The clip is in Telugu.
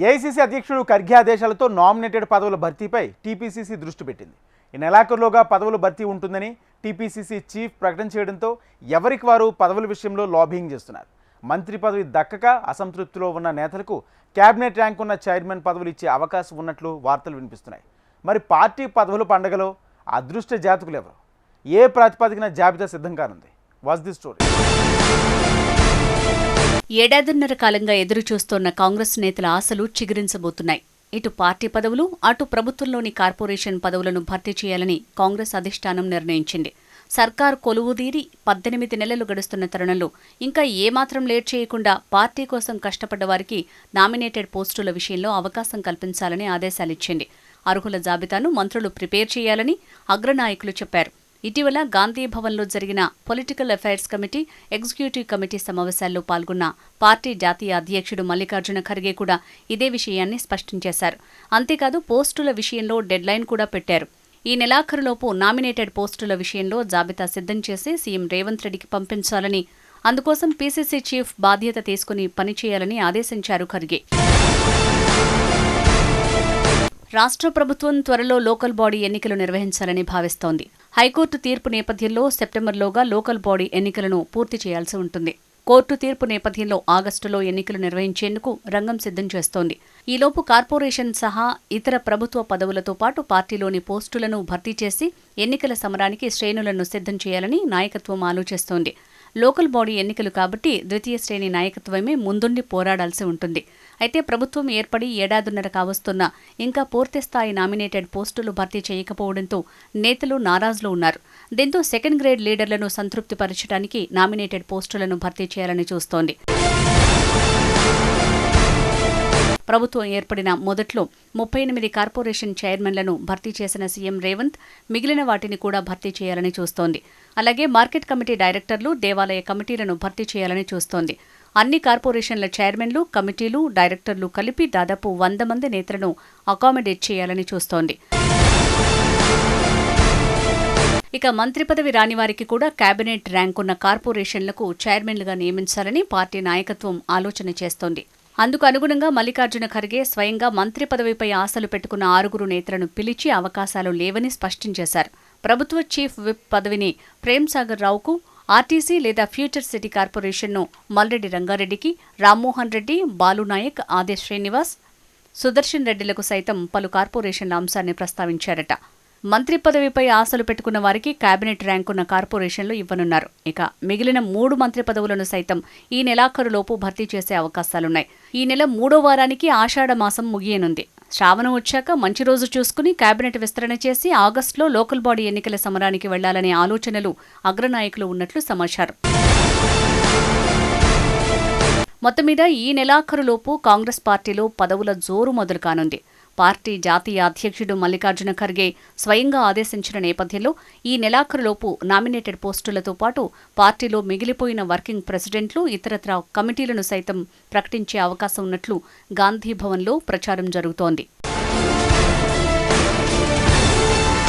ఏఐసీసీ అధ్యక్షుడు ఖర్గే ఆదేశాలతో నామినేటెడ్ పదవుల భర్తీపై టీపీసీసీ దృష్టి పెట్టింది. ఈ నెలాఖరులోగా పదవుల భర్తీ ఉంటుందని టీపీసీసీ చీఫ్ ప్రకటన చేయడంతో ఎవరికి వారు పదవుల విషయంలో లాబింగ్ చేస్తున్నారు. మంత్రి పదవి దక్కక అసంతృప్తిలో ఉన్న నేతలకు కేబినెట్ ర్యాంక్ ఉన్న చైర్మన్ పదవులు ఇచ్చే అవకాశం ఉన్నట్లు వార్తలు వినిపిస్తున్నాయి. మరి పార్టీ పదవుల పండుగలో అదృష్ట జాతకులు ఎవరు? ఏ ప్రాతిపదికన జాబితా సిద్ధం కానుంది? Watch the story. ఏడాదిన్నర కాలంగా ఎదురుచూస్తోన్న కాంగ్రెస్ నేతల ఆశలు చిగురించబోతున్నాయి. ఇటు పార్టీ పదవులు, అటు ప్రభుత్వంలోని కార్పొరేషన్ పదవులను భర్తీ చేయాలని కాంగ్రెస్ అధిష్టానం నిర్ణయించింది. సర్కార్ కొలువుదీరి 18 నెలలు గడుస్తున్న తరుణంలో ఇంకా ఏమాత్రం లేట్ చేయకుండా పార్టీ కోసం కష్టపడ్డ వారికి నామినేటెడ్ పోస్టుల విషయంలో అవకాశం కల్పించాలని ఆదేశాలిచ్చింది. అర్హుల జాబితాను మంత్రులు ప్రిపేర్ చేయాలని అగ్రనాయకులు చెప్పారు. ఇటీవల గాంధీ భవన్లో జరిగిన political affairs committee, executive committee సమావేశాల్లో పాల్గొన్న పార్టీ జాతీయ అధ్యక్షుడు మల్లికార్జున ఖర్గే కూడా ఇదే విషయాన్ని స్పష్టం చేశారు. అంతేకాదు పోస్టుల విషయంలో డెడ్లైన్ కూడా పెట్టారు. ఈ నెలాఖరులోపు నామినేటెడ్ పోస్టుల విషయంలో జాబితా సిద్ధం చేసి సీఎం రేవంత్ రెడ్డికి పంపించాలని, అందుకోసం పీసీసీ చీఫ్ బాధ్యత తీసుకుని పనిచేయాలని ఆదేశించారు ఖర్గే. రాష్ట్ర ప్రభుత్వం త్వరలో లోకల్ బాడీ ఎన్నికలు నిర్వహించాలని భావిస్తోంది. హైకోర్టు తీర్పు నేపథ్యంలో సెప్టెంబర్లోగా లోకల్ బాడీ ఎన్నికలను పూర్తి చేయాల్సి ఉంటుంది. కోర్టు తీర్పు నేపథ్యంలో ఆగస్టులో ఎన్నికలు నిర్వహించేందుకు రంగం సిద్ధం చేస్తోంది. ఈలోపు కార్పొరేషన్ సహా ఇతర ప్రభుత్వ పదవులతో పాటు పార్టీలోని పోస్టులను భర్తీ చేసి ఎన్నికల సమరానికి శ్రేణులను సిద్ధం చేయాలని నాయకత్వం ఆలోచిస్తోంది. లోకల్ బాడీ ఎన్నికలు కాబట్టి ద్వితీయ శ్రేణి నాయకత్వమే ముందుండి పోరాడాల్సి ఉంటుంది. అయితే ప్రభుత్వం ఏర్పడి ఏడాదిన్నర కావస్తున్నా ఇంకా పూర్తిస్థాయి నామినేటెడ్ పోస్టులు భర్తీ చేయకపోవడంతో నేతలు నారాజులో ఉన్నారు. దీంతో సెకండ్ గ్రేడ్ లీడర్లను సంతృప్తిపరచడానికి నామినేటెడ్ పోస్టులను భర్తీ చేయాలని చూస్తోంది. ప్రభుత్వం ఏర్పడిన మొదట్లో 38 కార్పొరేషన్ చైర్మన్లను భర్తీ చేసిన సీఎం రేవంత్ మిగిలిన వాటిని కూడా భర్తీ చేయాలని చూస్తోంది. అలాగే మార్కెట్ కమిటీ డైరెక్టర్లు, దేవాలయ కమిటీలను భర్తీ చేయాలని చూస్తోంది. అన్ని కార్పొరేషన్ల చైర్మన్లు, కమిటీలు, డైరెక్టర్లు కలిపి దాదాపు 100 మంది నేతలను అకామిడేట్ చేయాలని చూస్తోంది. ఇక మంత్రి పదవి రాని వారికి కూడా కేబినెట్ ర్యాంకున్న కార్పొరేషన్లకు చైర్మన్లుగా నియమించాలని పార్టీ నాయకత్వం ఆలోచన చేస్తోంది. అందుకు అనుగుణంగా మల్లికార్జున ఖర్గే స్వయంగా మంత్రి పదవిపై ఆశలు పెట్టుకున్న 6 నేతలను పిలిచి అవకాశాలు లేవని స్పష్టం చేశారు. ప్రభుత్వ చీఫ్ విప్ పదవిని ప్రేమ్సాగర్ రావుకు, ఆర్టీసీ లేదా ఫ్యూచర్ సిటీ కార్పొరేషన్ను మల్రెడ్డి రంగారెడ్డికి, రామ్మోహన్ రెడ్డి, బాలునాయక్, ఆదేశ్ శ్రీనివాస్, సుదర్శన్ రెడ్డిలకు సైతం పలు కార్పొరేషన్ల అంశాన్ని ప్రస్తావించారట. మంత్రి పదవిపై ఆశలు పెట్టుకున్న వారికి కేబినెట్ ర్యాంకున్న కార్పొరేషన్లు ఇవ్వనున్నారు. ఇక మిగిలిన 3 మంత్రి పదవులను సైతం ఈ నెలాఖరులోపు భర్తీ చేసే అవకాశాలున్నాయి. ఈ నెల 3వ వారానికి ఆషాఢ మాసం ముగియనుంది. శ్రావణం వచ్చాక మంచి రోజు చూసుకుని కేబినెట్ విస్తరణ చేసి ఆగస్టులో లోకల్ బాడీ ఎన్నికల సమరానికి వెళ్లాలనే ఆలోచనలు అగ్రనాయకులు ఉన్నట్లు సమాచారం. మొత్తం మీద ఈ నెలాఖరులోపు కాంగ్రెస్ పార్టీలో పదవుల జోరు మొదలు కానుంది. పార్టీ జాతీయ అధ్యక్షుడు మల్లికార్జున ఖర్గే స్వయంగా ఆదేశించిన నేపథ్యంలో ఈ నెలాఖరులోపు నామినేటెడ్ పోస్టులతో పాటు పార్టీలో మిగిలిపోయిన వర్కింగ్ ప్రెసిడెంట్లు, ఇతరత్రా కమిటీలను సైతం ప్రకటించే అవకాశం ఉన్నట్లు గాంధీ భవన్లో ప్రచారం జరుగుతోంది.